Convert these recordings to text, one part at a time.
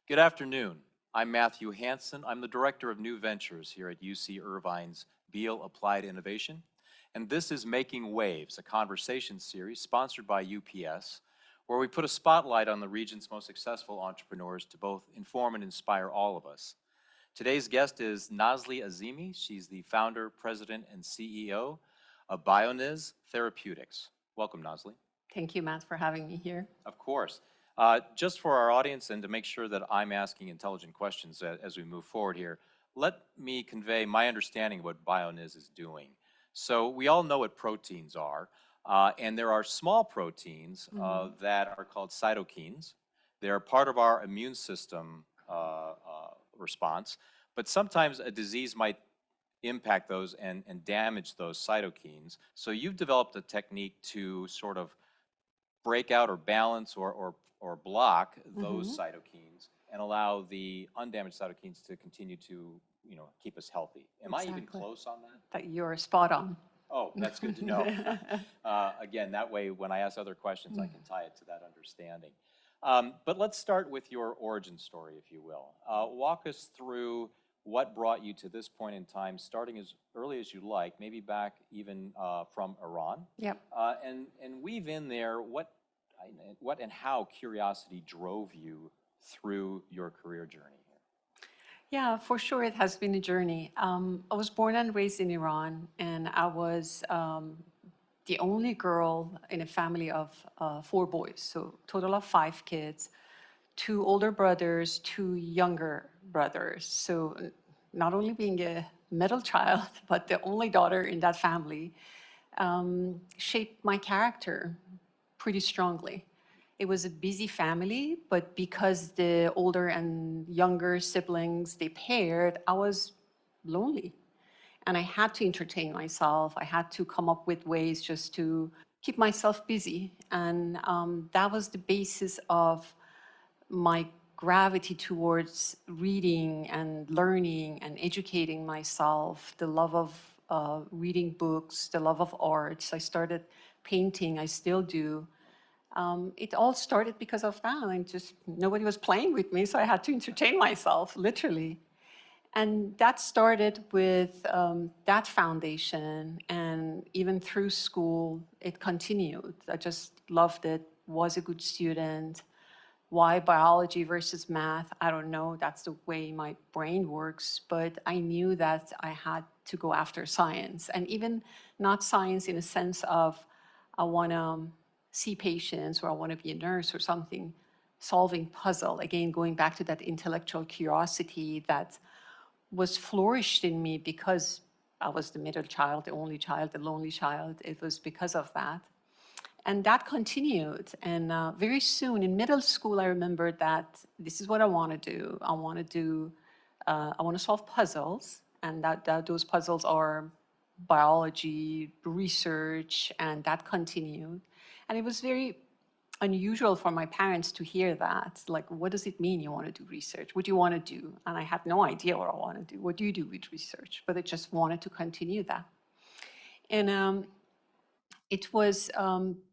Good afternoon. I'm Matthew Hansen. I'm the Director of New Ventures here at UC Irvine's Beal Applied Innovation. And this is Making Waves, a conversation series sponsored by UPS, where we put a spotlight on the region's most successful entrepreneurs to both inform and inspire all of us. Today's guest is Nazli Azimi. She's the founder, president, and CEO of Bioniz Therapeutics. Welcome, Nazli. Thank you, Matt, for having me here. Of course. Just for our audience and to make sure that I'm asking intelligent questions as we move forward here, let me convey my understanding of what Bioniz is doing. So we all know what proteins are, and there are small proteins that are called cytokines. They're part of our immune system response, but sometimes a disease might impact those and damage those cytokines. So you've developed a technique to sort of break out or balance or block those cytokines and allow the undamaged cytokines to continue to, keep us healthy. Am I even close on that? That you're spot on. Oh, that's good to know. Again, that way when I ask other questions, I can tie it to that understanding. But let's start with your origin story, if you will. Walk us through what brought you to this point in time, starting as early as you like, maybe back even from Iran. Yep. And weave in there what and how curiosity drove you through your career journey here. Yeah, for sure it has been a journey. I was born and raised in Iran, and I was the only girl in a family of 4 boys, so total of 5 kids, 2 older brothers, 2 younger brothers. So not only being a middle child, but the only daughter in that family shaped my character pretty strongly. It was a busy family, but because the older and younger siblings, they paired, I was lonely. And I had to entertain myself. I had to come up with ways just to keep myself busy. And that was the basis of my gravity towards reading and learning and educating myself, the love of reading books, the love of art. I started painting, I still do. It all started because of that, and just nobody was playing with me, so I had to entertain myself, literally. And that started with that foundation, and even through school, it continued. I just loved it, was a good student. Why biology versus math? I don't know. That's the way my brain works. But I knew that I had to go after science, and even not science in a sense of I want to see patients or I want to be a nurse or something, solving puzzle. Again, going back to that intellectual curiosity that was flourished in me because I was the middle child, the only child, the lonely child. It was because of that. And that continued. And very soon in middle school, I remembered that this is what I want to do. I want to solve puzzles. And that those puzzles are biology, research, and that continued. And it was very unusual for my parents to hear that. Like, what does it mean you want to do research? What do you want to do? And I had no idea what I want to do. What do you do with research? But I just wanted to continue that. And it was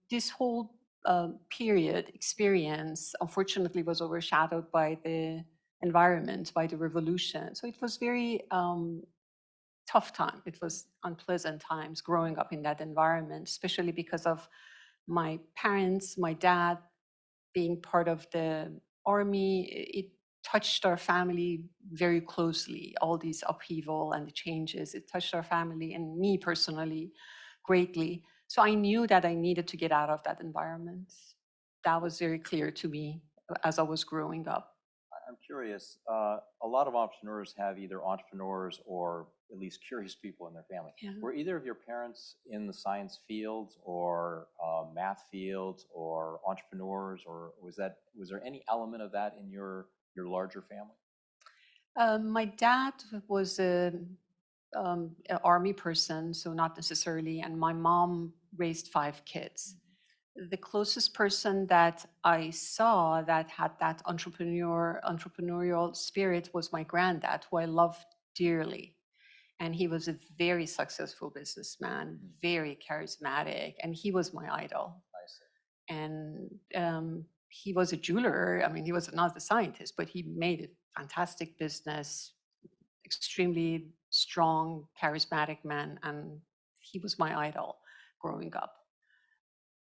this whole experience, unfortunately, was overshadowed by the environment, by the revolution. So it was very tough time. It was unpleasant times growing up in that environment, especially because of my parents, my dad being part of the army. It touched our family very closely, all these upheaval and the changes. It touched our family and me personally greatly. So I knew that I needed to get out of that environment. That was very clear to me as I was growing up. I'm curious, a lot of entrepreneurs have either entrepreneurs or at least curious people in their family. Yeah. Were either of your parents in the science fields or math fields or entrepreneurs, or was there any element of that in your larger family? My dad was an army person, so not necessarily, and my mom raised 5 kids. The closest person that I saw that had that entrepreneurial spirit was my granddad, who I loved dearly. And he was a very successful businessman, very charismatic, and he was my idol. I see. And he was a jeweler. I mean, he was not a scientist, but he made a fantastic business, extremely strong, charismatic man, and he was my idol growing up.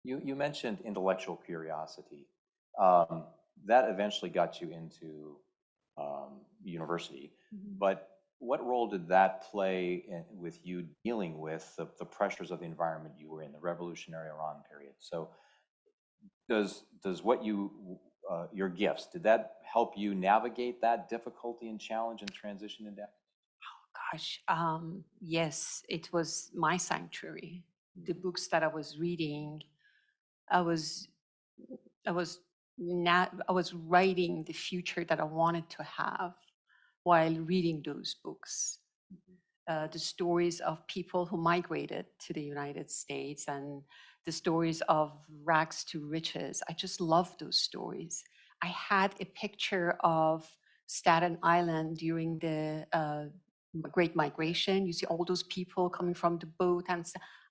You mentioned intellectual curiosity. Um, that eventually got you into university, but what role did that play with you dealing with the pressures of the environment you were in, the Revolutionary Iran period? So does what your gifts, did that help you navigate that difficulty and challenge and transition into? Gosh, yes, it was my sanctuary. The books that I was reading, I was, I was writing the future that I wanted to have while reading those books. The stories of people who migrated to the United States and the stories of rags to riches. I just love those stories. I had a picture of Staten Island during the Great Migration. You see all those people coming from the boat, and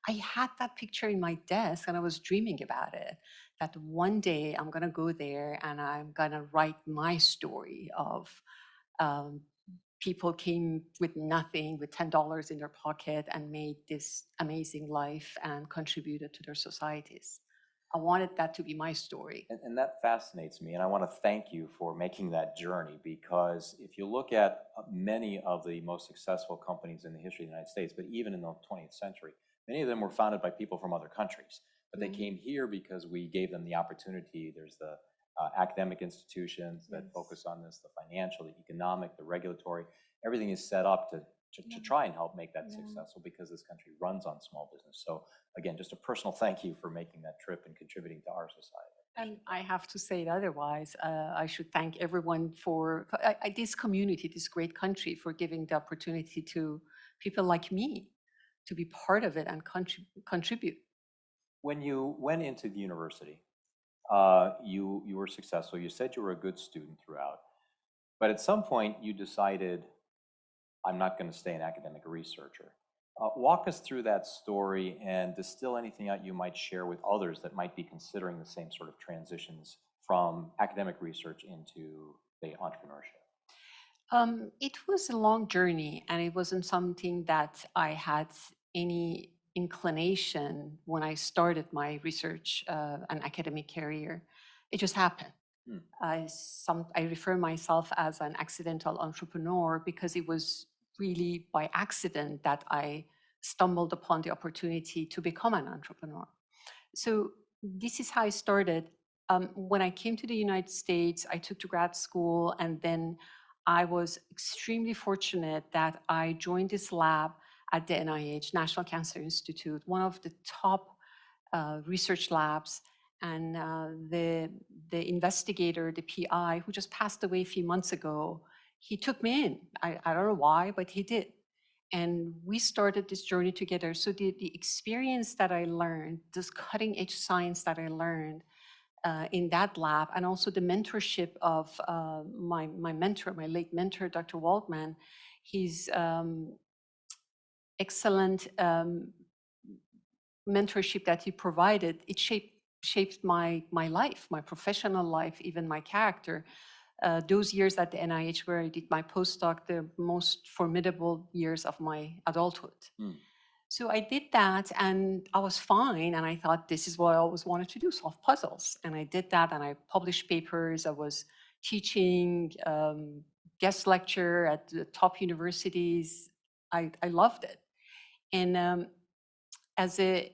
I had that picture in my desk, and I was dreaming about it. That one day I'm gonna go there and I'm gonna write my story of um, people came with nothing, with $10 in their pocket, and made this amazing life and contributed to their societies. I wanted that to be my story. And that fascinates me, and I want to thank you for making that journey, because if you look at many of the most successful companies in the history of the United States, but even in the 20th century, many of them were founded by people from other countries, but they came here because we gave them the opportunity. There's the academic institutions that focus on this, the financial, the economic, the regulatory, everything is set up to try and help make that successful, because this country runs on small business. So again, just a personal thank you for making that trip and contributing to our society. And I have to say it otherwise. I should thank everyone for this community, this great country, for giving the opportunity to people like me to be part of it and contribute. When you went into the university, you were successful. You said you were a good student throughout, but at some point you decided, I'm not going to stay an academic researcher. Walk us through that story and distill anything out you might share with others that might be considering the same sort of transitions from academic research into, say, entrepreneurship. It was a long journey, and it wasn't something that I had any inclination when I started my research and academic career. It just happened. I refer myself as an accidental entrepreneur because it was really by accident that I stumbled upon the opportunity to become an entrepreneur. So this is how I started. When I came to the United States, I took to grad school, and then I was extremely fortunate that I joined this lab at the NIH, National Cancer Institute, one of the top research labs. And the investigator, the PI, who just passed away a few months ago, he took me in. I don't know why, but he did. And we started this journey together. So the experience that I learned, this cutting edge science that I learned in that lab, and also the mentorship of my mentor, my late mentor, Dr. Waldman, his excellent mentorship that he provided, it shaped my life, my professional life, even my character. Those years at the NIH where I did my postdoc, the most formidable years of my adulthood. So I did that, and I was fine, and I thought this is what I always wanted to do, solve puzzles. And I did that, and I published papers. I was teaching, guest lecture at the top universities. I loved it. And as a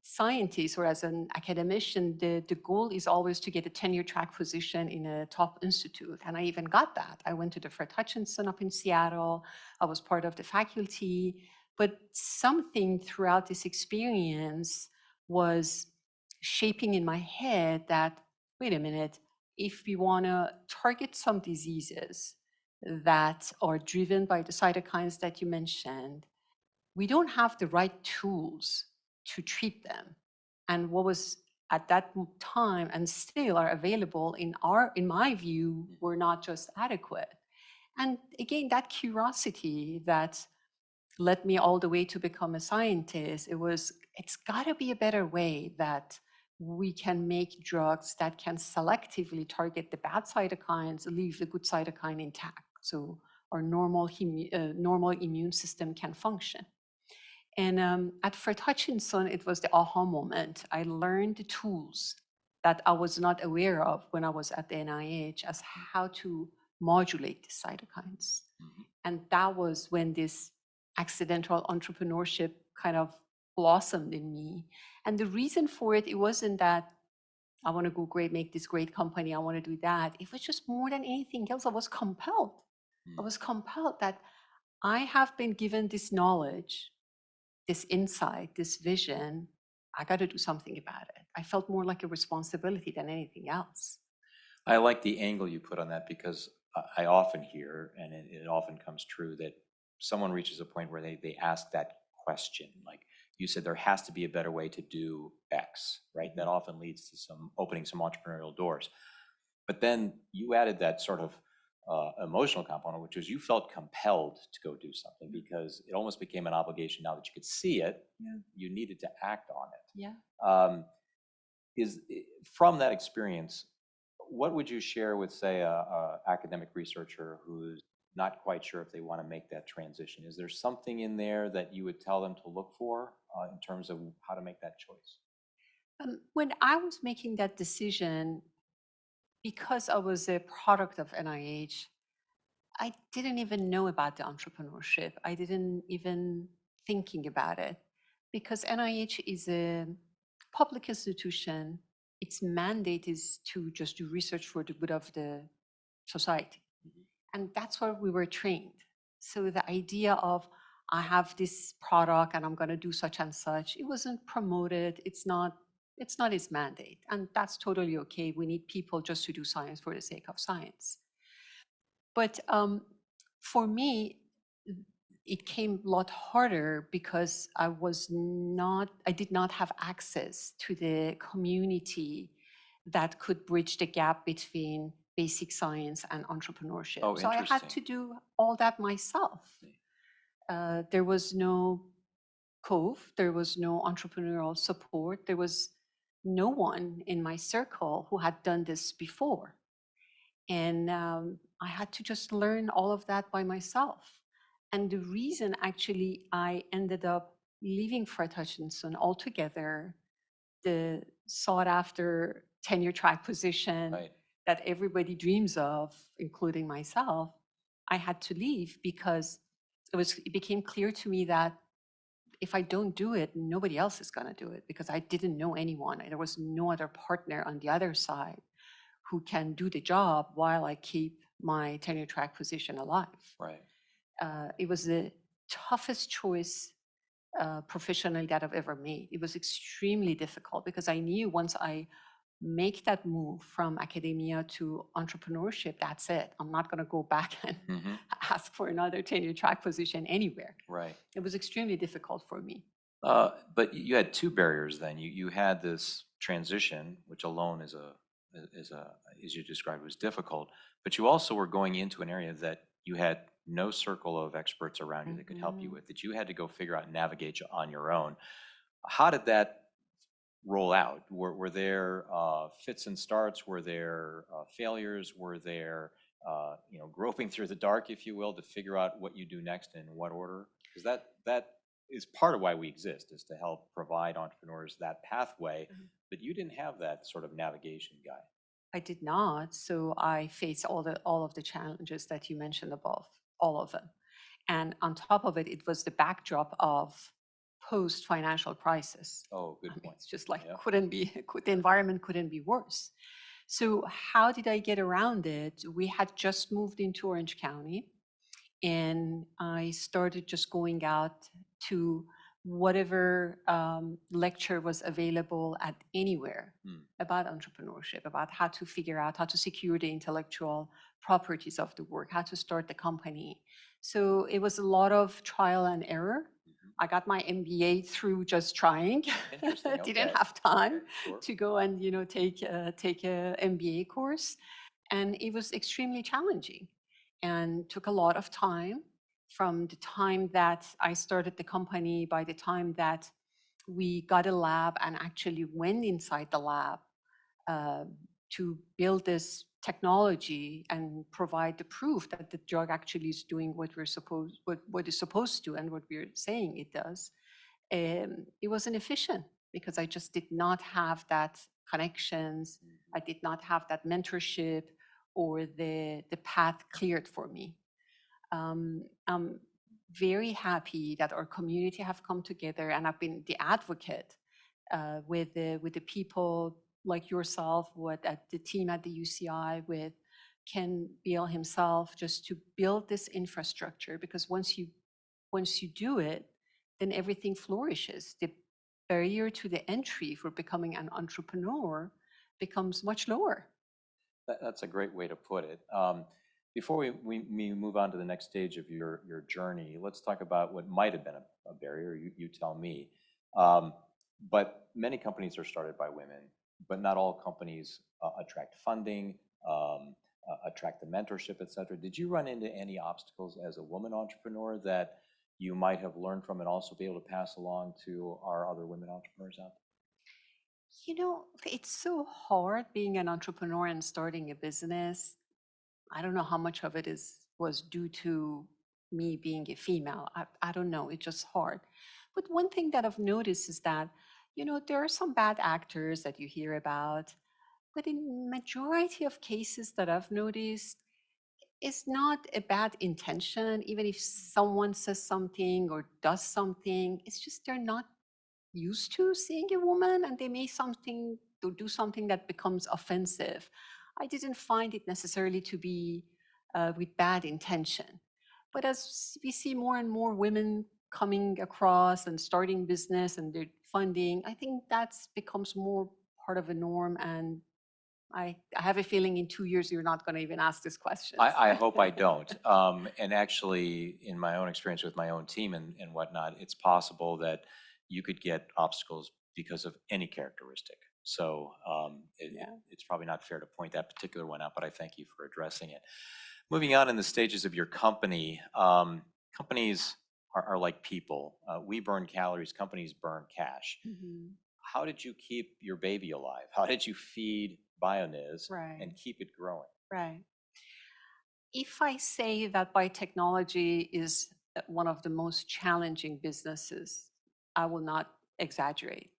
scientist or as an academician, the goal is always to get a tenure track position in a top institute. And I even got that. I went to the Fred Hutchinson up in Seattle. I was part of the faculty. But something throughout this experience was shaping in my head that, wait a minute, if we want to target some diseases that are driven by the cytokines that you mentioned, we don't have the right tools to treat them. And what was at that time and still are available in my view, were not just adequate. And again, that curiosity that led me all the way to become a scientist, it's got to be a better way that we can make drugs that can selectively target the bad cytokines, leave the good cytokine intact. So our normal immune system can function. And at Fred Hutchinson, it was the aha moment. I learned the tools that I was not aware of when I was at the NIH as how to modulate the cytokines. And that was when this accidental entrepreneurship kind of blossomed in me. And the reason for it, it wasn't that I want to go great, make this great company, I want to do that. It was just more than anything else, I was compelled. I was compelled that I have been given this knowledge, this insight, this vision. I got to do something about it. I felt more like a responsibility than anything else. I like the angle you put on that because I often hear, and it often comes true, that someone reaches a point where they ask that question. Like you said, there has to be a better way to do X, right? That often leads to opening some entrepreneurial doors. But then you added that sort of emotional component, which was you felt compelled to go do something because it almost became an obligation now that you could see it. Yeah. You needed to act on it. Yeah. From that experience, what would you share with, say, a academic researcher who's not quite sure if they want to make that transition? Is there something in there that you would tell them to look for in terms of how to make that choice? When I was making that decision, because I was a product of NIH, I didn't even know about the entrepreneurship. I didn't even thinking about it because NIH is a public institution. Its mandate is to just do research for the good of the society. And that's where we were trained. So the idea of I have this product and I'm going to do such and such, it wasn't promoted. It's not its mandate. And that's totally okay. We need people just to do science for the sake of science. But for me, it came a lot harder because I did not have access to the community that could bridge the gap between basic science and entrepreneurship. Oh, so I had to do all that myself. There was no COVE, there was no entrepreneurial support, there was no one in my circle who had done this before. And I had to just learn all of that by myself. And the reason actually I ended up leaving Fred Hutchinson altogether, the sought after tenure track position that everybody dreams of, including myself, I had to leave because it became clear to me that if I don't do it, nobody else is going to do it because I didn't know anyone. There was no other partner on the other side who can do the job while I keep my tenure track position alive. Right. It was the toughest choice professionally that I've ever made. It was extremely difficult because I knew once I make that move from academia to entrepreneurship, that's it. I'm not going to go back and ask for another tenure track position anywhere. Right. It was extremely difficult for me. But you had two barriers then. You had this transition, which alone is as you described, was difficult. But you also were going into an area that you had no circle of experts around you that could help you with, that you had to go figure out and navigate on your own. How did that roll out? Were there fits and starts? Were there failures? Were there groping through the dark, if you will, to figure out what you do next and in what order? Because that is part of why we exist, is to help provide entrepreneurs that pathway. But you didn't have that sort of navigation guide. I did not. So I faced all of the challenges that you mentioned above, all of them. And on top of it, it was the backdrop of post-financial crisis. Oh, good point. It's just like the environment couldn't be worse. So how did I get around it? We had just moved into Orange County, and I started just going out to whatever lecture was available at anywhere about entrepreneurship, about how to figure out how to secure the intellectual properties of the work, how to start the company. So it was a lot of trial and error. I got my MBA through just trying. Didn't have time to go and take a MBA course, and it was extremely challenging and took a lot of time. From the time that I started the company, by the time that we got a lab and actually went inside the lab uh, to build this technology and provide the proof that the drug actually is doing what it's supposed to and what we're saying it does. It wasn't efficient because I just did not have that connections. I did not have that mentorship or the path cleared for me. I'm very happy that our community have come together, and I've been the advocate with the people like yourself, with at the team at the UCI, with Ken Beal himself, just to build this infrastructure. Because once you do it, then everything flourishes. The barrier to the entry for becoming an entrepreneur becomes much lower. That's a great way to put it. Before we move on to the next stage of your journey, let's talk about what might have been a barrier. You tell me. But many companies are started by women, but not all companies attract funding, attract the mentorship, et cetera. Did you run into any obstacles as a woman entrepreneur that you might have learned from and also be able to pass along to our other women entrepreneurs out there? You know, it's so hard being an entrepreneur and starting a business. I don't know how much of it was due to me being a female. I don't know. It's just hard. But one thing that I've noticed is that, there are some bad actors that you hear about, but in majority of cases that I've noticed, it's not a bad intention. Even if someone says something or does something, it's just they're not used to seeing a woman and they may something to do something that becomes offensive. I didn't find it necessarily to be with bad intention. But as we see more and more women coming across and starting business and their funding, I think that becomes more part of a norm. And I have a feeling in 2 years you're not going to even ask this question. I hope I don't. And actually, in my own experience with my own team and whatnot, it's possible that you could get obstacles because of any characteristic. So it's probably not fair to point that particular one out, but I thank you for addressing it. Moving on in the stages of your company, companies are like people. We burn calories, companies burn cash. Mhm. How did you keep your baby alive? How did you feed Bioniz Right. and keep it growing? Right. If I say that biotechnology is one of the most challenging businesses, I will not exaggerate.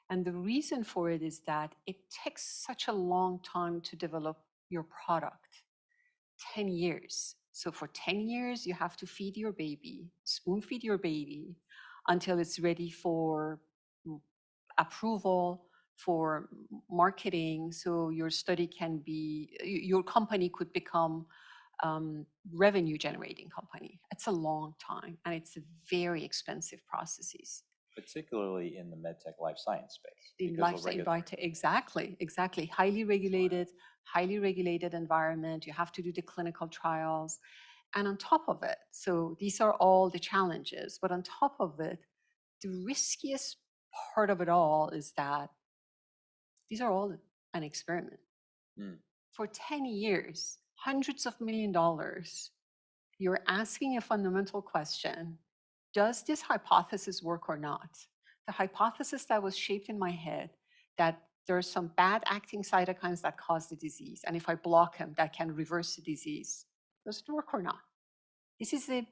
And the reason for it is that it takes such a long time to develop your product, 10 years. So for 10 years, you have to feed your baby, spoon feed your baby until it's ready for approval, for marketing. So your study can be, your company could become revenue generating company. It's a long time and it's a very expensive processes. Particularly in the medtech life science space. In Because of life, regulatory. exactly. Highly regulated environment. You have to do the clinical trials. And on top of it, so these are all the challenges, but on top of it, the riskiest part of it all is that these are all an experiment. Mm. For 10 years, hundreds of $1 million, you're asking a fundamental question. Does this hypothesis work or not? The hypothesis that was shaped in my head that there are some bad acting cytokines that cause the disease, and if I block them, that can reverse the disease. Does it work or not? This is a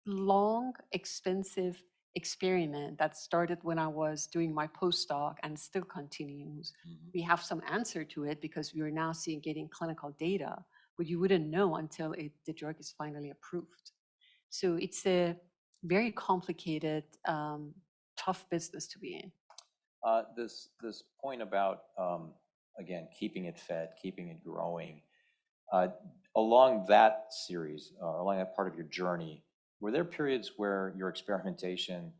long, expensive experiment that started when I was doing my postdoc and still continues. Mhm. We have some answer to it because we are now getting clinical data, but you wouldn't know until the drug is finally approved. So it's a very complicated, tough business to be in. This point about again keeping it fed, keeping it growing, uh, along that series, along that part of your journey, were there periods where your experimentation,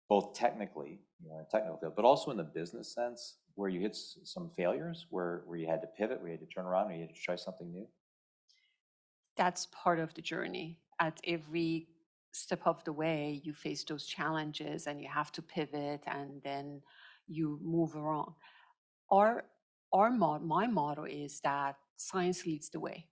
both technically, in technical field, but also in the business sense, where you hit some failures, where you had to pivot, where you had to turn around, where you had to try something new? That's part of the journey. At every step of the way, you face those challenges and you have to pivot and then you move around. Our, my motto is that science leads the way.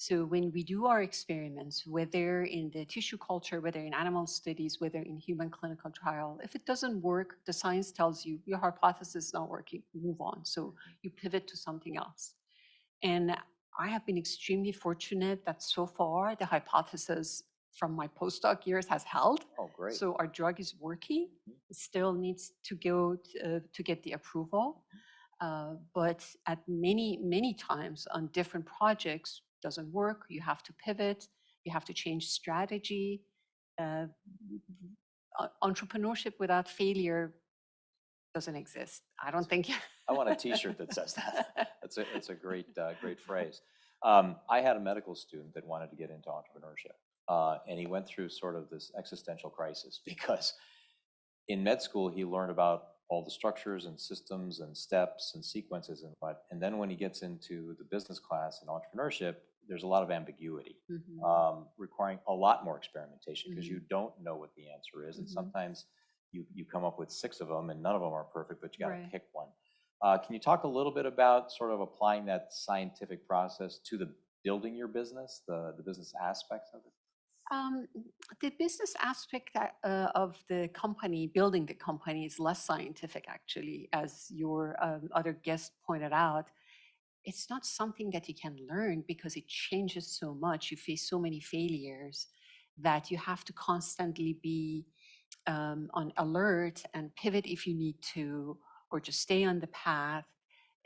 So when we do our experiments, whether in the tissue culture, whether in animal studies, whether in human clinical trial, if it doesn't work, the science tells you your hypothesis is not working, move on. So you pivot to something else. And I have been extremely fortunate that so far the hypothesis from my postdoc years has held. Oh, great. So our drug is working. It still needs to go to get the approval. But at many times on different projects, doesn't work. You have to pivot. You have to change strategy. Uh, Entrepreneurship without failure doesn't exist. I don't think. I want a T-shirt that says that. It's a great great phrase. I had a medical student that wanted to get into entrepreneurship, and he went through sort of this existential crisis because in med school he learned about all the structures and systems and steps and sequences and then when he gets into the business class in entrepreneurship, there's a lot of ambiguity, requiring a lot more experimentation because you don't know what the answer is, and sometimes you come up with 6 of them and none of them are perfect, but you got to pick one. Can you talk a little bit about sort of applying that scientific process to the building your business, the business aspects of it? The business aspect of the company, building the company, is less scientific, actually, as your other guest pointed out. It's not something that you can learn because it changes so much. You face so many failures that you have to constantly be on alert and pivot if you need to, or just stay on the path.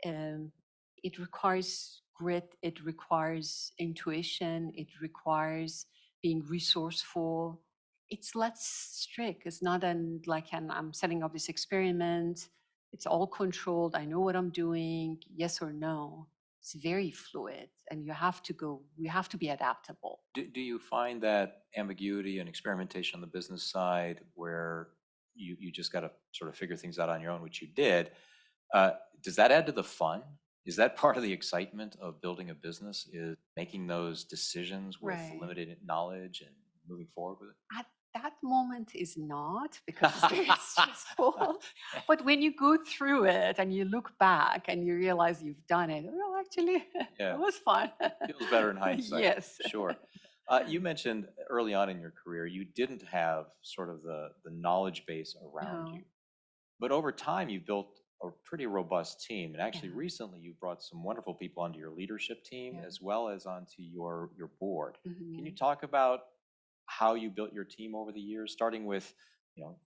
It requires grit, it requires intuition, it requires being resourceful. It's less strict. It's not I'm setting up this experiment. It's all controlled. I know what I'm doing, yes or no. It's very fluid, and you have to be adaptable. Do you find that ambiguity and experimentation on the business side where you just got to sort of figure things out on your own, which you did, does that add to the fun? Is that part of the excitement of building a business, is making those decisions with limited knowledge and moving forward with it? At that moment is not, because it's very stressful. But when you go through it and you look back and you realize you've done it, well, actually, it was fun. Feels better in hindsight. Yes. Sure. You mentioned early on in your career, you didn't have sort of the knowledge base around you. But over time, you built a pretty robust team. And actually, recently, you brought some wonderful people onto your leadership team as well as onto your board. Can you talk about how you built your team over the years, starting with,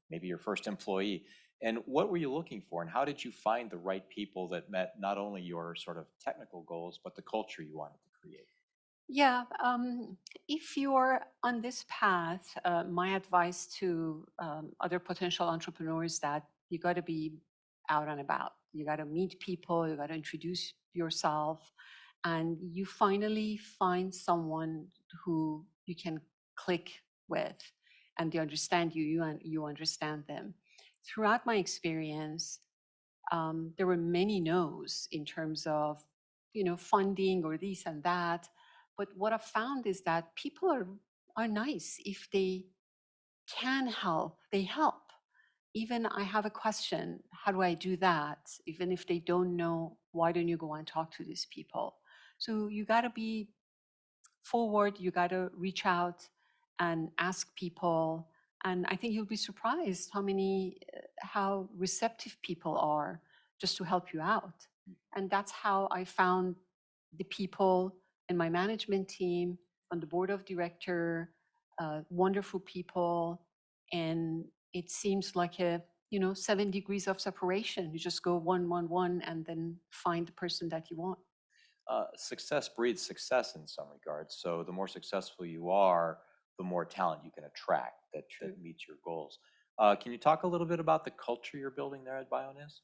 maybe your first employee? And what were you looking for? And how did you find the right people that met not only your sort of technical goals, but the culture you wanted to create? Yeah, if you're on this path, my advice to other potential entrepreneurs, that you got to be out and about. You got to meet people, you got to introduce yourself, and you finally find someone who you can click with, and they understand you, and you understand them. Throughout my experience, there were many no's in terms of, funding or this and that. But what I've found is that people are nice. If they can help, they help. Even I have a question, how do I do that? Even if they don't know, why don't you go and talk to these people? So you got to be forward, you got to reach out and ask people. And I think you'll be surprised how receptive people are just to help you out. And that's how I found the people in my management team, on the board of director, wonderful people. And it seems like 7 degrees of separation. You just go one, and then find the person that you want. Success breeds success in some regards. So the more successful you are, the more talent you can attract that meets your goals. Can you talk a little bit about the culture you're building there at Bioniz?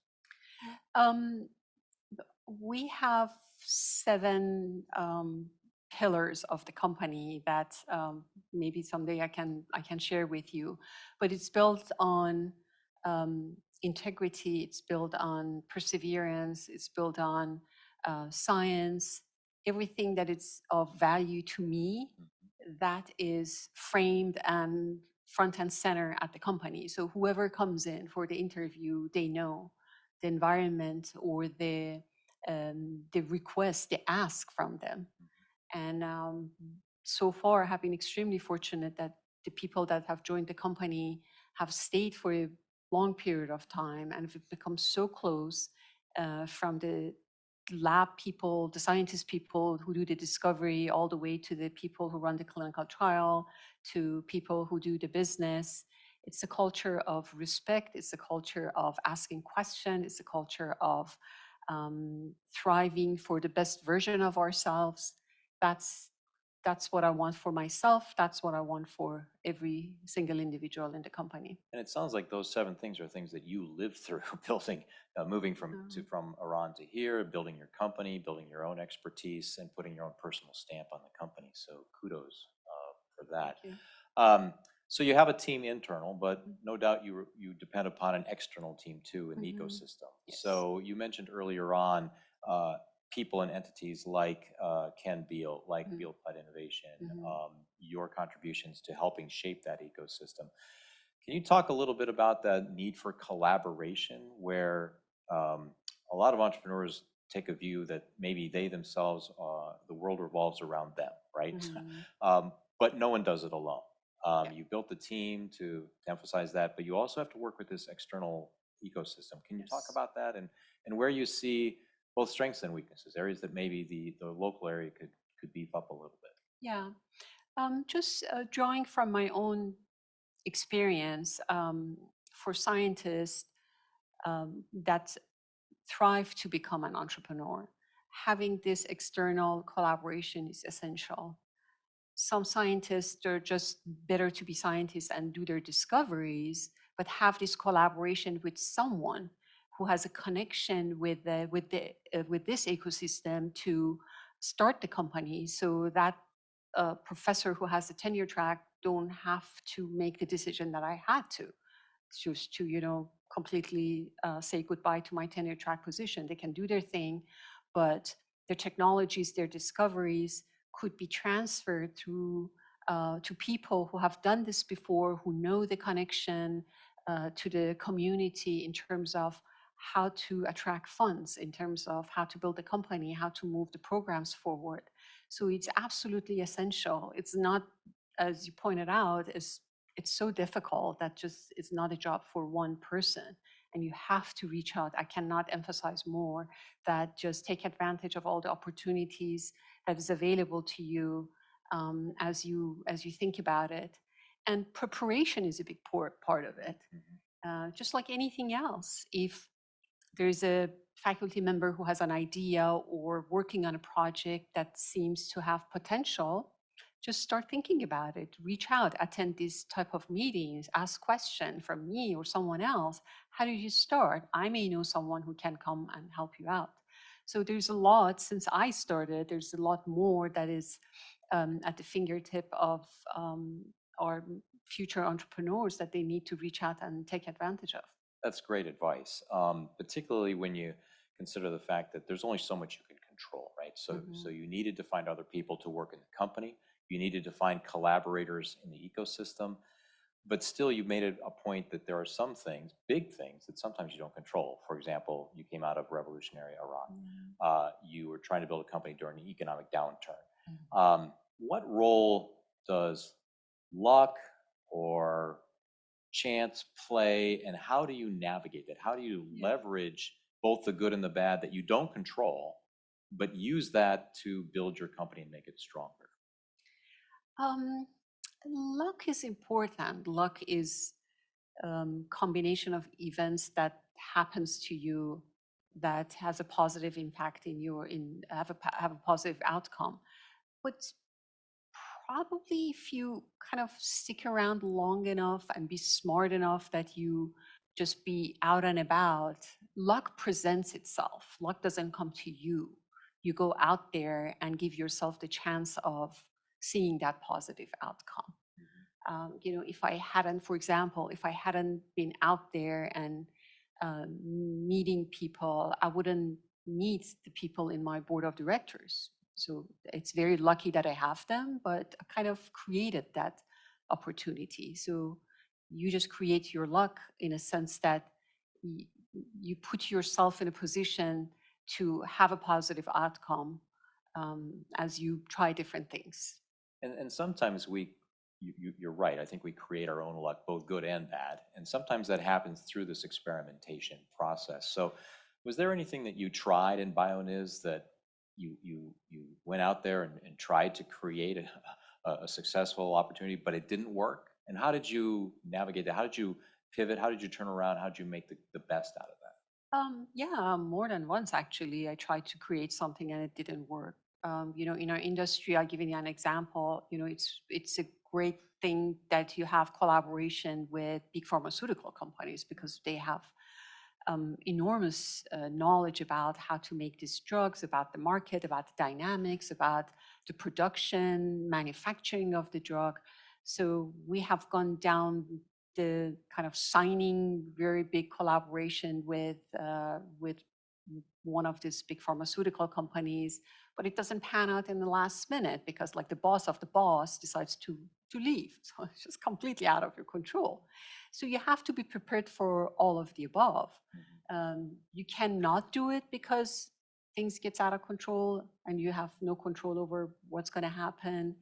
We have 7 pillars of the company that maybe someday I can share with you. But it's built on integrity. It's built on perseverance. It's built on science. Everything that is of value to me, that is framed and front and center at the company. So whoever comes in for the interview, they know the environment or the request, they ask from them. And so far, I have been extremely fortunate that the people that have joined the company have stayed for a long period of time and have become so close, from the lab people, the scientist people who do the discovery, all the way to the people who run the clinical trial, to people who do the business. It's a culture of respect. It's a culture of asking questions. It's a culture of thriving for the best version of ourselves. That's that's what I want for myself. That's what I want for every single individual in the company. And it sounds like those 7 things are things that you lived through, building, moving from Iran to here, building your company, building your own expertise, and putting your own personal stamp on the company. So kudos for that. Thank you. So you have a team internal, but no doubt you depend upon an external team too in the ecosystem. Yes. So you mentioned earlier on people and entities like Ken Beal, like Beal Put Innovation, your contributions to helping shape that ecosystem. Can you talk a little bit about the need for collaboration, where a lot of entrepreneurs take a view that maybe they themselves, the world revolves around them, right? But no one does it alone. You built the team to emphasize that, but you also have to work with this external ecosystem. Can you talk about that and where you see both strengths and weaknesses, areas that maybe the local area could beef up a little bit? Yeah. Just drawing from my own experience, for scientists that thrive to become an entrepreneur, having this external collaboration is essential. Some scientists, they're just better to be scientists and do their discoveries, but have this collaboration with someone who has a connection with with this ecosystem to start the company, so that professor who has a tenure track don't have to make the decision that I had to choose to, completely say goodbye to my tenure track position. They can do their thing, but their technologies, their discoveries could be transferred through to people who have done this before, who know the connection to the community in terms of how to attract funds, in terms of how to build a company, how to move the programs forward. So it's absolutely essential. It's not, as you pointed out, it's so difficult that just it's not a job for one person, and you have to reach out. I cannot emphasize more that just take advantage of all the opportunities that is available to you, as you think about it. And preparation is a big part of it. Just like anything else, if there's a faculty member who has an idea or working on a project that seems to have potential, just start thinking about it, reach out, attend these type of meetings, ask questions from me or someone else. How did you start? I may know someone who can come and help you out. So there's a lot, since I started, there's a lot more that is at the fingertip of our future entrepreneurs that they need to reach out and take advantage of. That's great advice, particularly when you consider the fact that there's only so much you can control, right? So you needed to find other people to work in the company. You needed to find collaborators in the ecosystem, but still you made it a point that there are some things, big things, that sometimes you don't control. For example, you came out of revolutionary Iran. You were trying to build a company during the economic downturn. What role does luck or chance play, and how do you navigate that? How do you leverage both the good and the bad that you don't control, but use that to build your company and make it stronger? Um, Luck is important. Luck is combination of events that happens to you that has a positive impact in your have a positive outcome. But probably if you kind of stick around long enough and be smart enough that you just be out and about, luck presents itself. Luck doesn't come to you. You go out there and give yourself the chance of seeing that positive outcome. If I hadn't, for example, if I hadn't been out there and meeting people, I wouldn't meet the people in my board of directors. So it's very lucky that I have them, but I kind of created that opportunity. So you just create your luck in a sense that you put yourself in a position to have a positive outcome as you try different things. And sometimes you're right. I think we create our own luck, both good and bad. And sometimes that happens through this experimentation process. So was there anything that you tried in Bioniz that you went out there and tried to create a successful opportunity, but it didn't work? And how did you navigate that? How did you pivot? How did you turn around? How did you make the best out of that? Yeah, more than once actually. I tried to create something and it didn't work. In our industry, I'll give you an example. It's a great thing that you have collaboration with big pharmaceutical companies because they have enormous knowledge about how to make these drugs, about the market, about the dynamics, about the production, manufacturing of the drug. So we have gone down the kind of signing very big collaboration with one of these big pharmaceutical companies, but it doesn't pan out in the last minute because like the boss of the boss decides to leave. So it's just completely out of your control. So you have to be prepared for all of the above. You cannot do it because things gets out of control and you have no control over what's going to happen.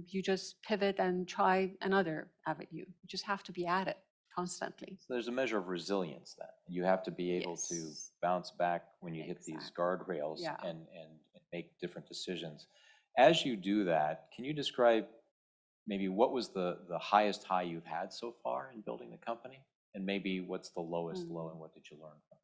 You just pivot and try another avenue. You just have to be at it constantly. So there's a measure of resilience then. You have to be able to Yes, bounce back when you hit these exactly. guardrails Yeah. and make different decisions. As you do that, can you describe maybe what was the highest high you've had so far in building the company? And maybe what's the lowest low and what did you learn from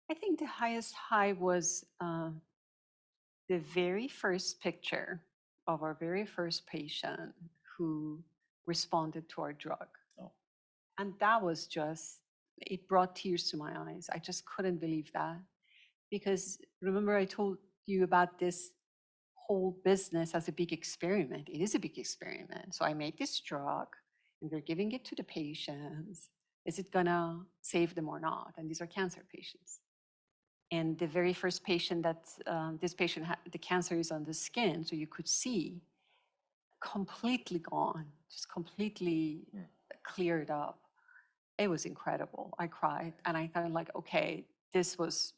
I think the highest high was the very first picture of our very first patient who responded to our drug. it? Oh, And that was just, it brought tears to my eyes. I just couldn't believe that. Because remember, I told you about this whole business as a big experiment. It is a big experiment. So I made this drug and we're giving it to the patients. Is it gonna save them or not? And these are cancer patients. And the very first patient that this patient had, the cancer is on the skin, so you could see completely gone, just completely cleared up. It was incredible. I cried and I thought like, okay, this was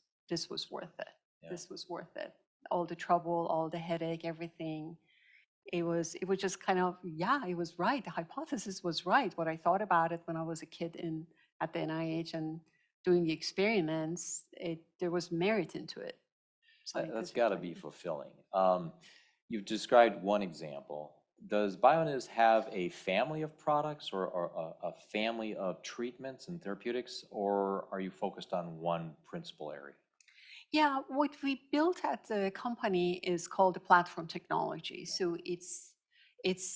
worth it. yeah. This was worth it. All the trouble, all the headache, everything. It was just kind of, yeah, it was right. The hypothesis was right. What I thought about it when I was a kid at the NIH and doing the experiments, there was merit into it. That's got to be fulfilling. You've described one example. Does Bioniz have a family of products or a family of treatments and therapeutics, or are you focused on one principal area? Yeah, what we built at the company is called the platform technology. So it's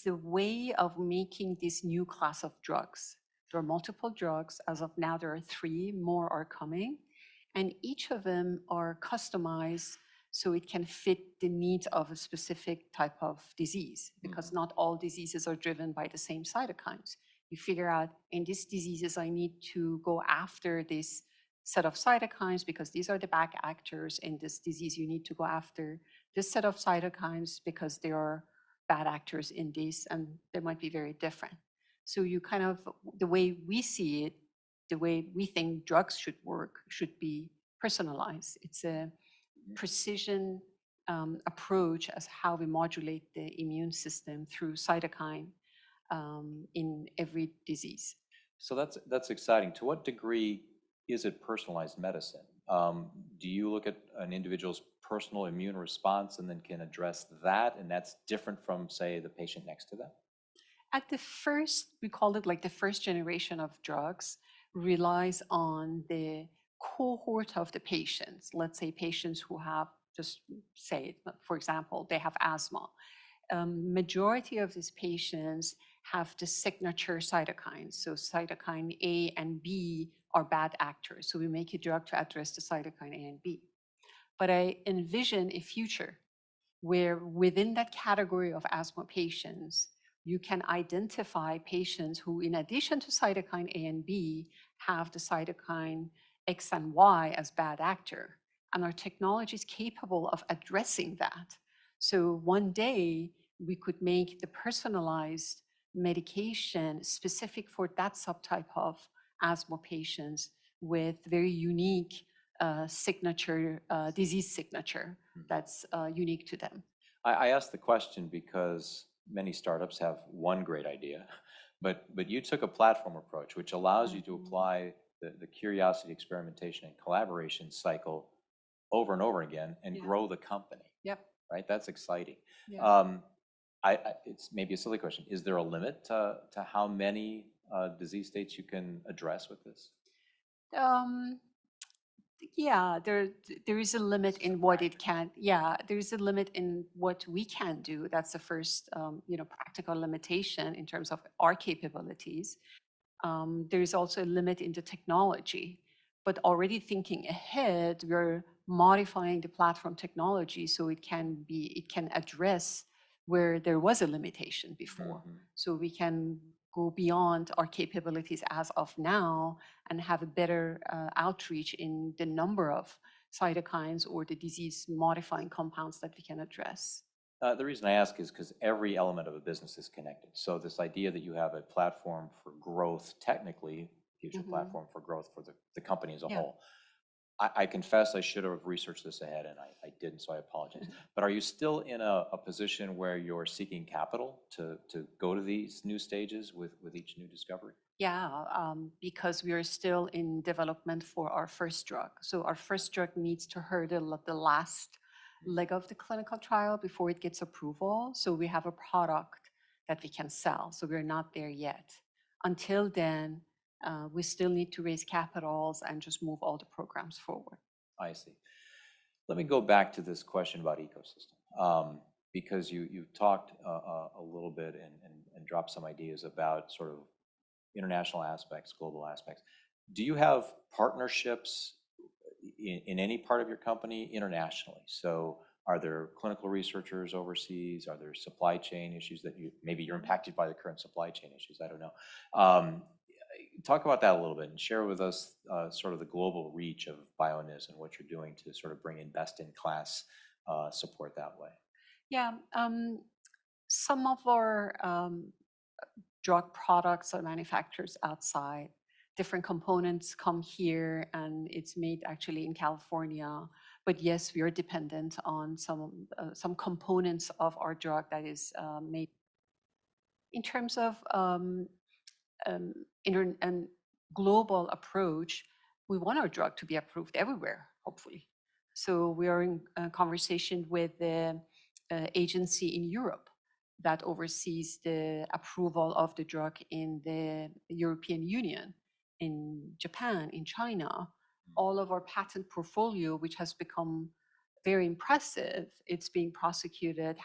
the way of making this new class of drugs. There are multiple drugs. As of now, there are 3 more are coming, and each of them are customized so it can fit the needs of a specific type of disease, because not all diseases are driven by the same cytokines. You figure out in these diseases, I need to go after this set of cytokines because these are the back actors. In this disease, you need to go after this set of cytokines because they are bad actors in this, and they might be very different. So you kind of, the way we see it, the way we think drugs should work should be personalized. It's a precision approach as how we modulate the immune system through cytokine in every disease. So that's exciting. To what degree is it personalized medicine? Do you look at an individual's personal immune response and then can address that, and that's different from, say, the patient next to them? At the first, we call it like the first generation of drugs relies on the cohort of the patients. Let's say patients who have, just say, for example, they have asthma. Majority of these patients have the signature cytokines. So cytokine A and B are bad actors. So we make a drug to address the cytokine A and B. But I envision a future where within that category of asthma patients, you can identify patients who, in addition to cytokine A and B, have the cytokine X and Y as bad actor. And our technology is capable of addressing that. So one day we could make the personalized medication specific for that subtype of asthma patients with very unique signature, disease signature that's unique to them. I asked the question because many startups have one great idea, but you took a platform approach, which allows you to apply the curiosity, experimentation, and collaboration cycle over and over again and Yeah. grow the company, Yep. right? That's exciting. Yeah. It's maybe a silly question. Is there a limit to how many disease states you can address with this? Yeah, there is a limit in what it can. Yeah, there is a limit in what we can do. That's the first, practical limitation in terms of our capabilities. There is also a limit in the technology, but already thinking ahead, we're modifying the platform technology so it can address where there was a limitation before. So we can go beyond our capabilities as of now and have a better outreach in the number of cytokines or the disease modifying compounds that we can address. The reason I ask is because every element of a business is connected. So this idea that you have a platform for growth, technically, future platform for growth for the company as a whole. I confess I should have researched this ahead, and I didn't, so I apologize. But are you still in a position where you're seeking capital to go to these new stages with each new discovery? Yeah, because we are still in development for our first drug. So our first drug needs to hurdle the last leg of the clinical trial before it gets approval. So we have a product that we can sell. So we're not there yet. Until then, we still need to raise capitals and just move all the programs forward. I see. Let me go back to this question about ecosystem, because you talked a little bit and dropped some ideas about sort of international aspects, global aspects. Do you have partnerships in any part of your company internationally? So are there clinical researchers overseas? Are there supply chain issues that maybe you're impacted by the current supply chain issues? I don't know. Talk about that a little bit and share with us sort of the global reach of Bioniz and what you're doing to sort of bring in best-in-class support that way. Yeah, some of our drug products are manufactured outside. Different components come here, and it's made actually in California. But yes, we are dependent on some components of our drug that is made. In terms of global approach, we want our drug to be approved everywhere, hopefully. So we are in conversation with the agency in Europe that oversees the approval of the drug in the European Union, in Japan, in China. All of our patent portfolio, which has become very impressive, has been prosecuted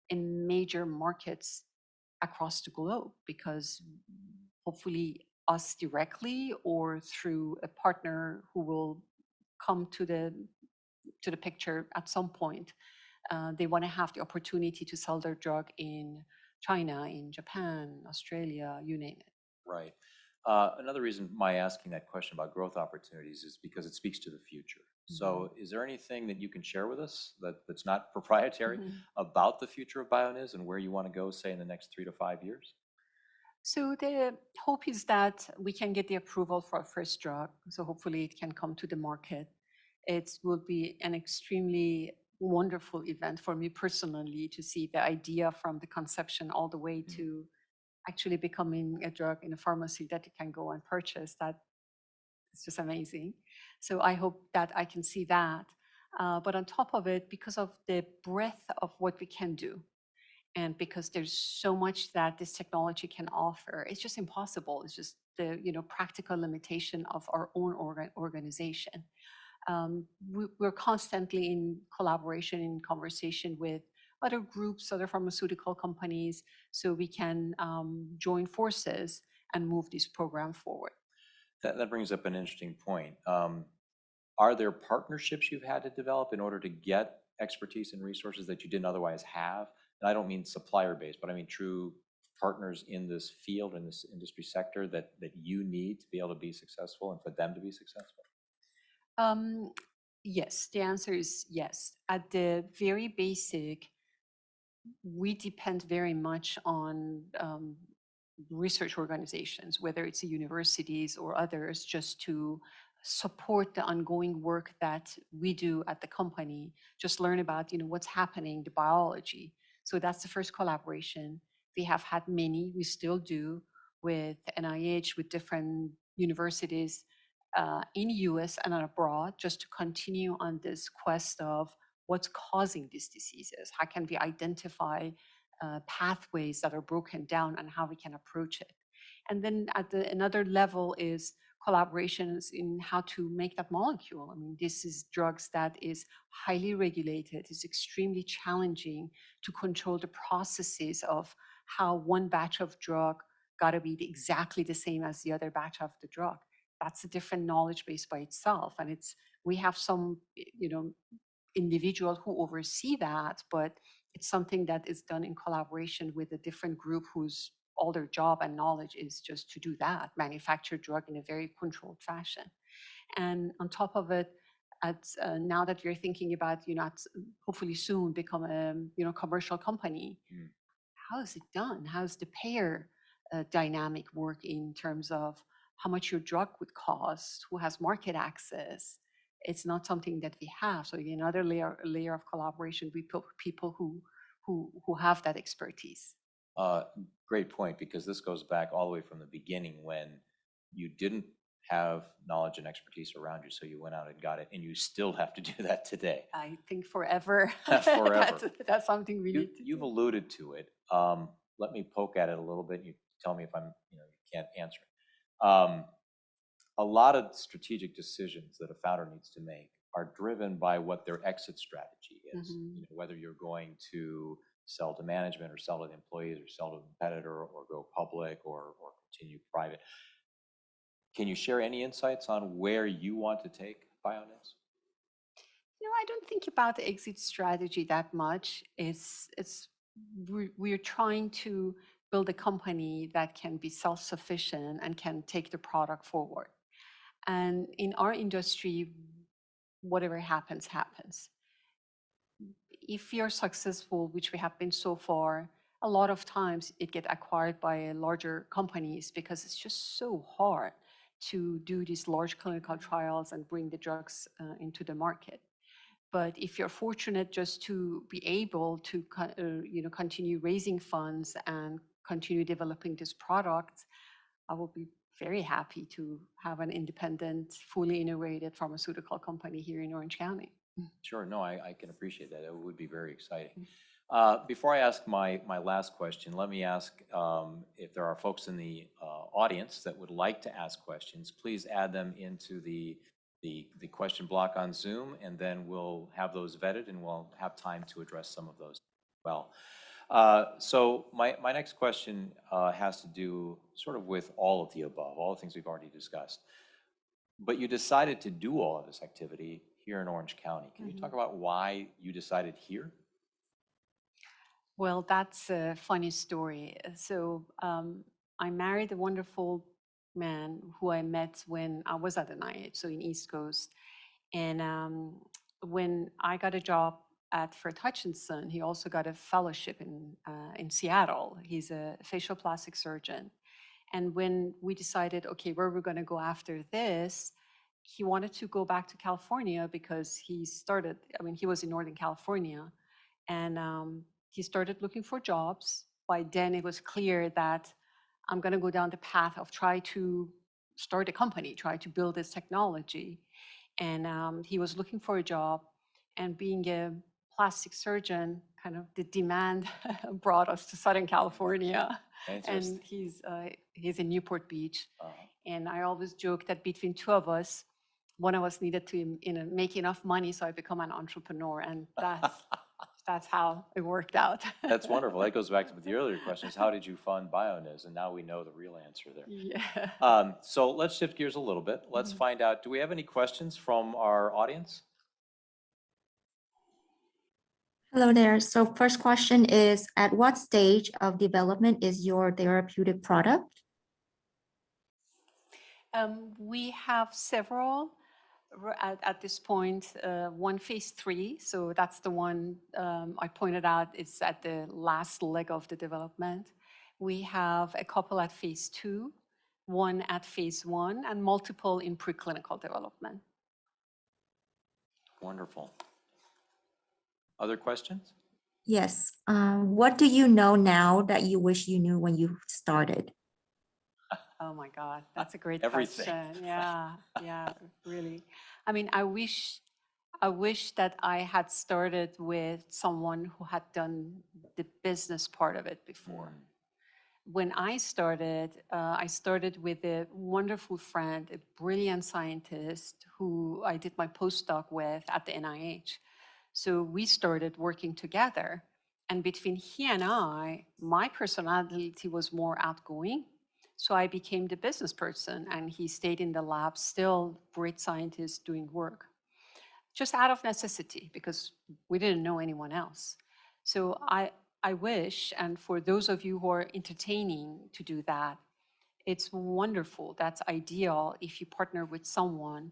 in major markets across the globe, because hopefully us directly or through a partner who will come to the picture at some point, they want to have the opportunity to sell their drug in China, in Japan, Australia, you name it. Right. Another reason my asking that question about growth opportunities is because it speaks to the future. So is there anything that you can share with us that's not proprietary about the future of Bioniz and where you want to go, say, in the next 3 to 5 years? So the hope is that we can get the approval for our first drug. So hopefully it can come to the market. It will be an extremely wonderful event for me personally to see the idea from the conception all the way to actually becoming a drug in a pharmacy that you can go and purchase. That is just amazing. So I hope that I can see that. But on top of it, because of the breadth of what we can do, and because there's so much that this technology can offer, it's just impossible. It's just the practical limitation of our own organization. We're constantly in collaboration, in conversation with other groups, other pharmaceutical companies, so we can join forces and move this program forward. That brings up an interesting point. Are there partnerships you've had to develop in order to get expertise and resources that you didn't otherwise have? And I don't mean supplier-based, but I mean true partners in this field, in this industry sector that you need to be able to be successful and for them to be successful? Yes, the answer is yes. At the very basic, we depend very much on research organizations, whether it's the universities or others, just to support the ongoing work that we do at the company, just learn about, what's happening, the biology. So that's the first collaboration. We have had many, we still do, with NIH, with different universities in US and abroad, just to continue on this quest of what's causing these diseases. How can we identify pathways that are broken down and how we can approach it? And then at another level is collaborations in how to make that molecule. I mean, this is drugs that is highly regulated. It's extremely challenging to control the processes of how one batch of drug got to be exactly the same as the other batch of the drug. That's a different knowledge base by itself. And we have some, individual who oversee that, but it's something that is done in collaboration with a different group whose all their job and knowledge is just to do that, manufacture drug in a very controlled fashion. And on top of it, now that you're thinking about, hopefully soon become a, commercial company, how is it done? How's the payer dynamic work in terms of how much your drug would cost, who has market access? It's not something that we have. So another layer of collaboration with people who have that expertise. Great point, because this goes back all the way from the beginning when you didn't have knowledge and expertise around you, so you went out and got it, and you still have to do that today. I think forever. Forever. That's something we need to You've do. alluded to it. Let me poke at it a little bit. You tell me if you can't answer it. A lot of strategic decisions that a founder needs to make are driven by what their exit strategy is. Whether you're going to sell to management or sell to the employees or sell to a competitor or go public or continue private. Can you share any insights on where you want to take Bioniz? I don't think about the exit strategy that much. We're trying to build a company that can be self-sufficient and can take the product forward. And in our industry, whatever happens, happens. If you're successful, which we have been so far, a lot of times it gets acquired by larger companies because it's just so hard to do these large clinical trials and bring the drugs into the market. But if you're fortunate just to be able to continue raising funds and continue developing this product, I will be very happy to have an independent, fully integrated pharmaceutical company here in Orange County. Sure, no, I can appreciate that. It would be very exciting. Before I ask my last question, let me ask if there are folks in the audience that would like to ask questions, please add them into the question block on Zoom, and then we'll have those vetted and we'll have time to address some of those as well. So my next question has to do sort of with all of the above, all the things we've already discussed. But you decided to do all of this activity here in Orange County. Can you talk about why you decided here? Well, that's a funny story. So I married a wonderful man who I met when I was at NIH, so in East Coast. And when I got a job at Fred Hutchinson, he also got a fellowship in Seattle. He's a facial plastic surgeon. And when we decided, okay, where we're going to go after this, he wanted to go back to California because he was in Northern California, and he started looking for jobs. By then, it was clear that I'm going to go down the path of try to start a company, try to build this technology. And he was looking for a job, and being a plastic surgeon, kind of the demand brought us to Southern California. And he's in Newport Beach. And I always joke that between two of us, one of us needed to make enough money so I become an entrepreneur. And that's how it worked out. That's wonderful. That goes back to the earlier questions. How did you fund Bioniz? And now we know the real answer there. Yeah. So let's shift gears a little bit. Let's find out, do we have any questions from our audience? Hello there. So first question is, at what stage of development is your therapeutic product? We have several at this point, one phase 3. So that's the one I pointed out. It's at the last leg of the development. We have a couple at phase 2. one at phase 1 and multiple in preclinical development. Wonderful. Other questions? Yes. What do you know now that you wish you knew when you started? Oh my God, that's a great Everything. question. Yeah, yeah, really. I mean, I wish that I had started with someone who had done the business part of it before. When I started with a wonderful friend, a brilliant scientist who I did my postdoc with at the NIH. So we started working together. And between he and I, my personality was more outgoing. So I became the business person, and he stayed in the lab, still great scientist doing work, just out of necessity because we didn't know anyone else. So I wish, and for those of you who are entertaining to do that, it's wonderful. That's ideal if you partner with someone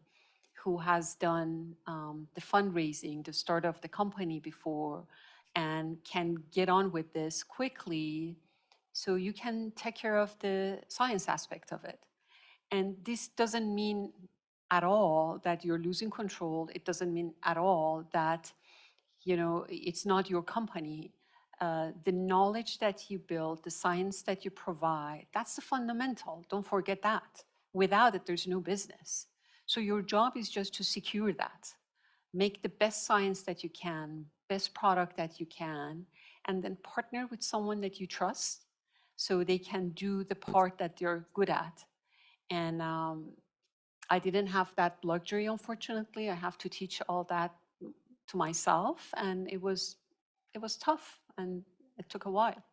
who has done the fundraising, the start of the company before, and can get on with this quickly so you can take care of the science aspect of it. And this doesn't mean at all that you're losing control. It doesn't mean at all that, you know, it's not your company. The knowledge that you build, the science that you provide, that's the fundamental. Don't forget that. Without it, there's no business. So your job is just to secure that. Make the best science that you can, best product that you can, and then partner with someone that you trust so they can do the part that they're good at. And I didn't have that luxury, unfortunately. I have to teach all that to myself, and it was tough, and it took a while.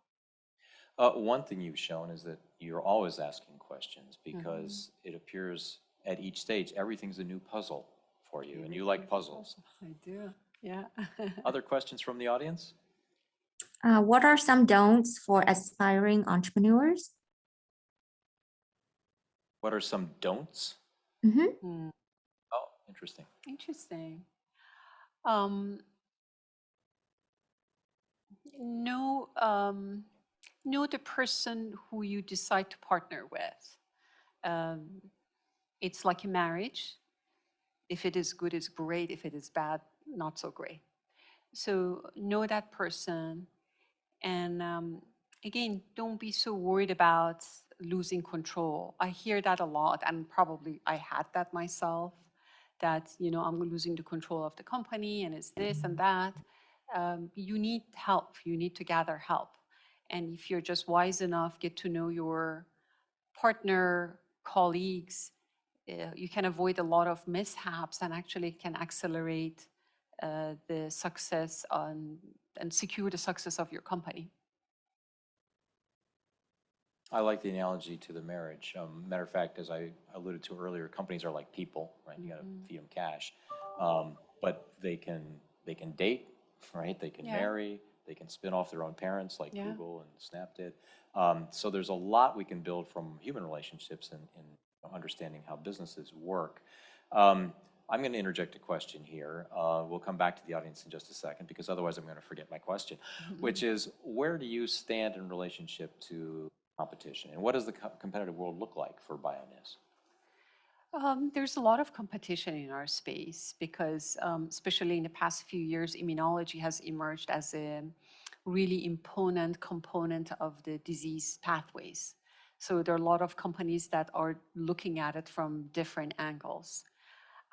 One thing you've shown is that you're always asking questions because it appears at each stage everything's a new puzzle for you, and you like puzzles. I do, yeah. Other questions from the audience? What are some don'ts for aspiring entrepreneurs? What are some don'ts? Hmm, Oh, interesting. interesting. Um, know, know the person who you decide to partner with. Um, it's like a marriage. If it is good, it's great. If it is bad, not so great. So know that person. And again, don't be so worried about losing control. I hear that a lot, and probably I had that myself, that, you know, I'm losing the control of the company and it's this and that. You need help. You need to gather help. And if you're just wise enough, get to know your partner, colleagues, you can avoid a lot of mishaps and actually can accelerate the success and secure the success of your company. I like the analogy to the marriage. Matter of fact, as I alluded to earlier, companies are like people, right? You got to feed them cash, but they can date, right? They can marry, they can spin off their own parents, like Google and Snap did. So there's a lot we can build from human relationships and understanding how businesses work. I'm going to interject a question here. We'll come back to the audience in just a second because otherwise I'm going to forget my question, which is, where do you stand in relationship to competition, and what does the competitive world look like for Bioniz? There's a lot of competition in our space because, especially in the past few years, immunology has emerged as a really important component of the disease pathways. So there are a lot of companies that are looking at it from different angles.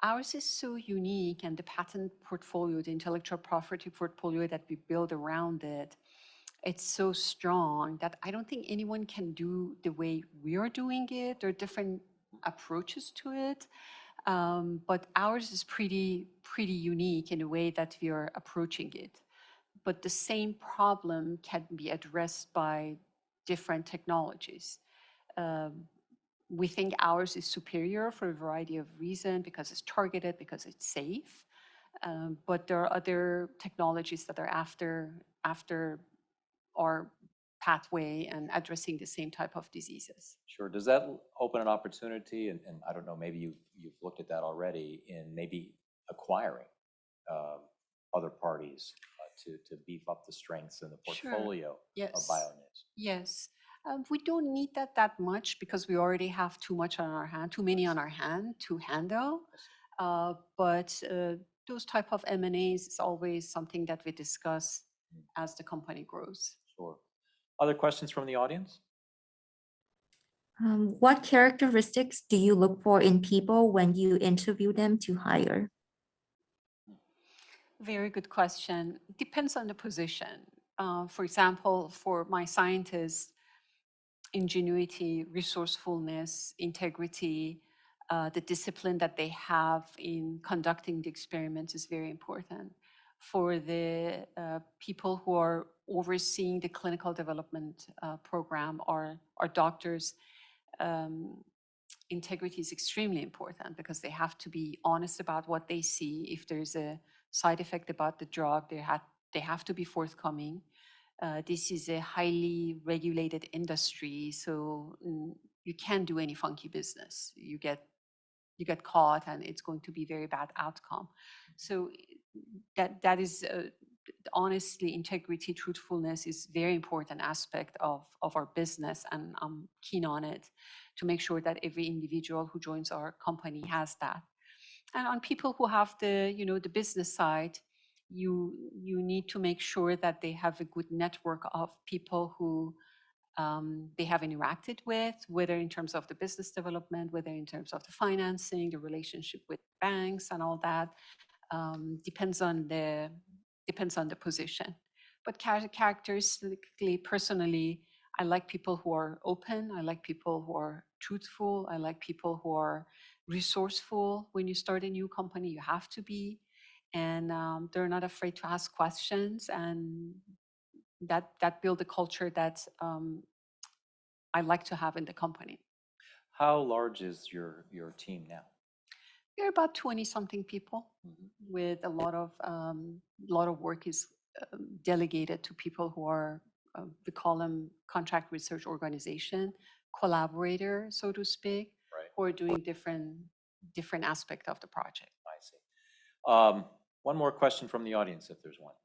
Ours is so unique, and the patent portfolio, the intellectual property portfolio that we build around it, it's so strong that I don't think anyone can do the way we are doing it. There are different approaches to it, but ours is pretty unique in the way that we are approaching it. But the same problem can be addressed by different technologies. We think ours is superior for a variety of reasons, because it's targeted, because it's safe. But there are other technologies that are after our pathway and addressing the same type of diseases. Sure. Does that open an opportunity, and I don't know, maybe you've looked at that already, in maybe acquiring other parties to beef up the strengths in the portfolio of Bioniz? Yes. We don't need that much because we already have too much on our hand, too many on our hand to handle. But those type of M&As is always something that we discuss as the company grows. Sure. Other questions from the audience? What characteristics do you look for in people when you interview them to hire? Very good question. Depends on the position. For example, for my scientists, ingenuity, resourcefulness, integrity, the discipline that they have in conducting the experiments is very important. For the people who are overseeing the clinical development program or doctors, integrity is extremely important because they have to be honest about what they see. If there's a side effect about the drug, they have to be forthcoming. This is a highly regulated industry, so you can't do any funky business. You get caught, and it's going to be very bad outcome. So that is honestly, integrity, truthfulness is very important aspect of our business, and I'm keen on it to make sure that every individual who joins our company has that. And on people who have the the business side, you need to make sure that they have a good network of people who they have interacted with, whether in terms of the business development, whether in terms of the financing, the relationship with banks and all that. Depends on the position. But characteristically, personally, I like people who are open. I like people who are truthful. I like people who are resourceful. When you start a new company, you have to be. And they're not afraid to ask questions. And that build a culture that I like to have in the company. How large is your team now? We're about 20-something people, with a lot of work is delegated to people who are, we call them contract research organization, collaborator, so to speak, Right. who are doing different aspect of the project. I see. One more question from the audience, if there's one.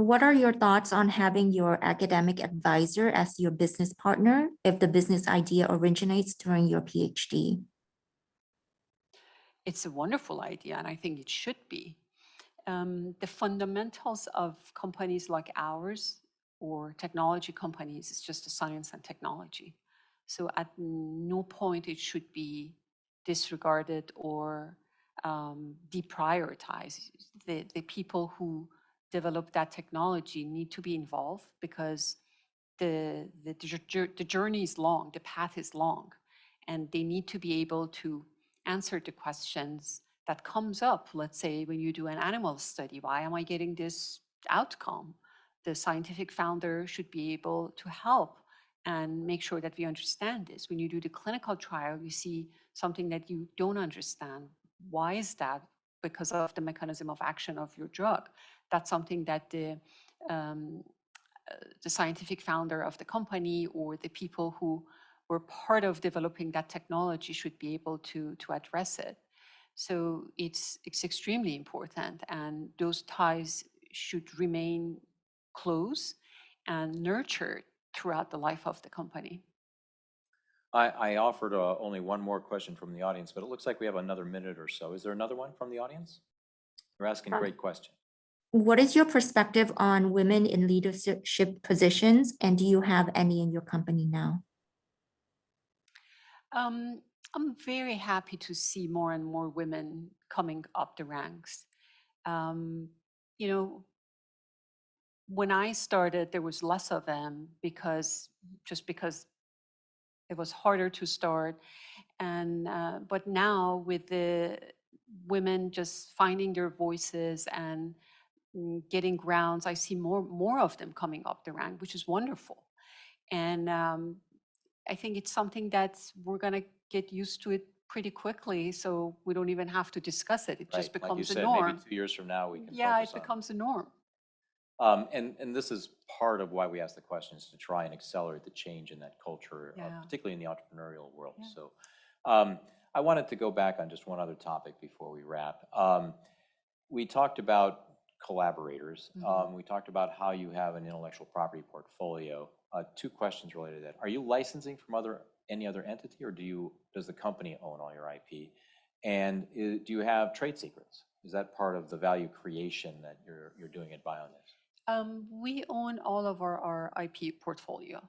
What are your thoughts on having your academic advisor as your business partner if the business idea originates during your PhD? It's a wonderful idea, and I think it should be. The fundamentals of companies like ours or technology companies is just the science and technology. So at no point it should be disregarded or deprioritized. The people who develop that technology need to be involved because the journey is long, the path is long, and they need to be able to answer the questions that comes up. Let's say when you do an animal study, why am I getting this outcome? The scientific founder should be able to help and make sure that we understand this. When you do the clinical trial, you see something that you don't understand. Why is that? Because of the mechanism of action of your drug. That's something that the scientific founder of the company or the people who were part of developing that technology should be able to address it. So it's extremely important, and those ties should remain close and nurtured throughout the life of the company. I offered only one more question from the audience, but it looks like we have another minute or so. Is there another one from the audience? You're asking great question. What is your perspective on women in leadership positions, and do you have any in your company now? I'm very happy to see more and more women coming up the ranks. You know, when I started, there was less of them because it was harder to start. And but now with the women just finding their voices and getting grounds, I see more of them coming up the rank, which is wonderful. And I think it's something that we're going to get used to it pretty quickly, so we don't even have to discuss it. It just Right, like you becomes a said, norm. maybe 2 years from now we can Yeah, focus it on it. becomes a norm. And this is part of why we ask the questions, to try and accelerate the change in that culture, Yeah. particularly in the entrepreneurial world. Yeah. So I wanted to go back on just one other topic before we wrap. We talked about collaborators. Mhm. We talked about how you have an intellectual property portfolio. Two questions related to that. Are you licensing from any other entity, or does the company own all your IP? And do you have trade secrets? Is that part of the value creation that you're doing at Bioniz? We own all of our IP portfolio,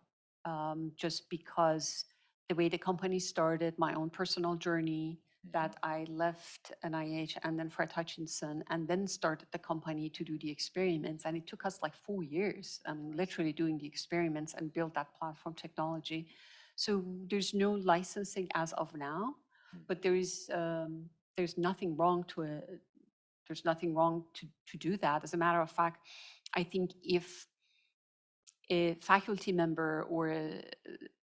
just because the way the company started, my own personal journey, that I left NIH and then Fred Hutchinson and then started the company to do the experiments. And it took us like 4 years, literally doing the experiments and build that platform technology. So there's no licensing as of now, but there's nothing wrong to do that. As a matter of fact, I think if a faculty member or a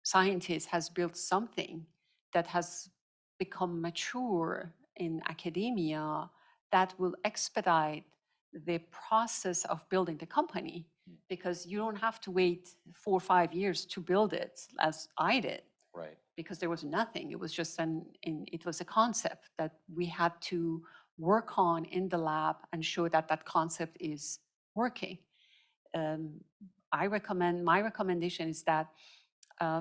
scientist has built something that has become mature in academia, that will expedite the process of building the company, because you don't have to wait 4 or 5 years to build it as I did. Right. Because there was nothing. It was just it was a concept that we had to work on in the lab and show that that concept is working. My recommendation is that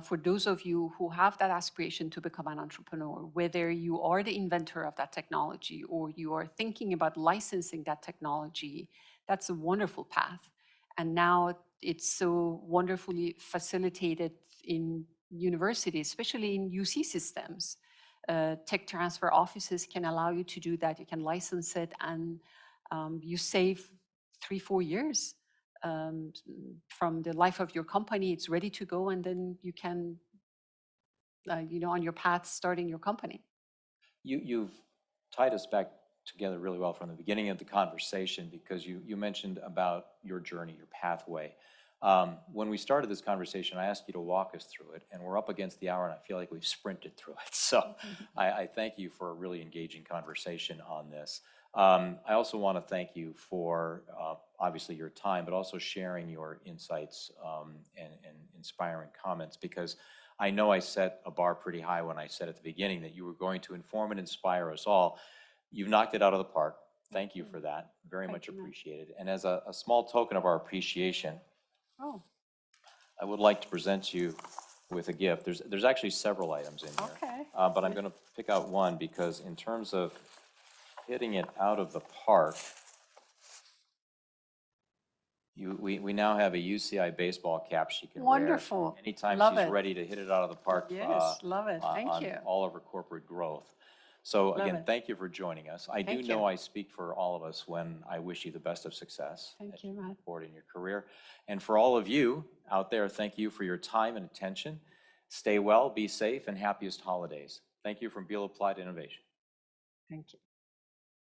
for those of you who have that aspiration to become an entrepreneur, whether you are the inventor of that technology or you are thinking about licensing that technology, that's a wonderful path. And now it's so wonderfully facilitated in universities, especially in UC systems. Tech transfer offices can allow you to do that. You can license it, and you save 3-4 years from the life of your company. It's ready to go, and then you can, on your path, starting your company. You've tied us back together really well from the beginning of the conversation, because you mentioned about your journey, your pathway. When we started this conversation, I asked you to walk us through it, and we're up against the hour, and I feel like we've sprinted through it. So I thank you for a really engaging conversation on this. I also want to thank you for obviously your time, but also sharing your insights and inspiring comments, because I know I set a bar pretty high when I said at the beginning that you were going to inform and inspire us all. You've knocked it out of the park. Thank you for that. Very much appreciated. And as a small token of our appreciation, I would like to present you with a gift. There's actually several items in here. Okay. But I'm going to pick out one, because in terms of hitting it out of the park, we now have a UCI baseball cap she can Wonderful. wear anytime Love she's it. ready to hit it out of the park. Yes, love it. Thank on you. all of her corporate growth. So Love again, it. thank you for joining us. I do Thank know you. I speak for all of us when I wish you the best of success Thank as you, move Matt. forward in your career. And for all of you out there, thank you for your time and attention. Stay well, be safe, and happiest holidays. Thank you from Beal Applied Innovation. Thank you.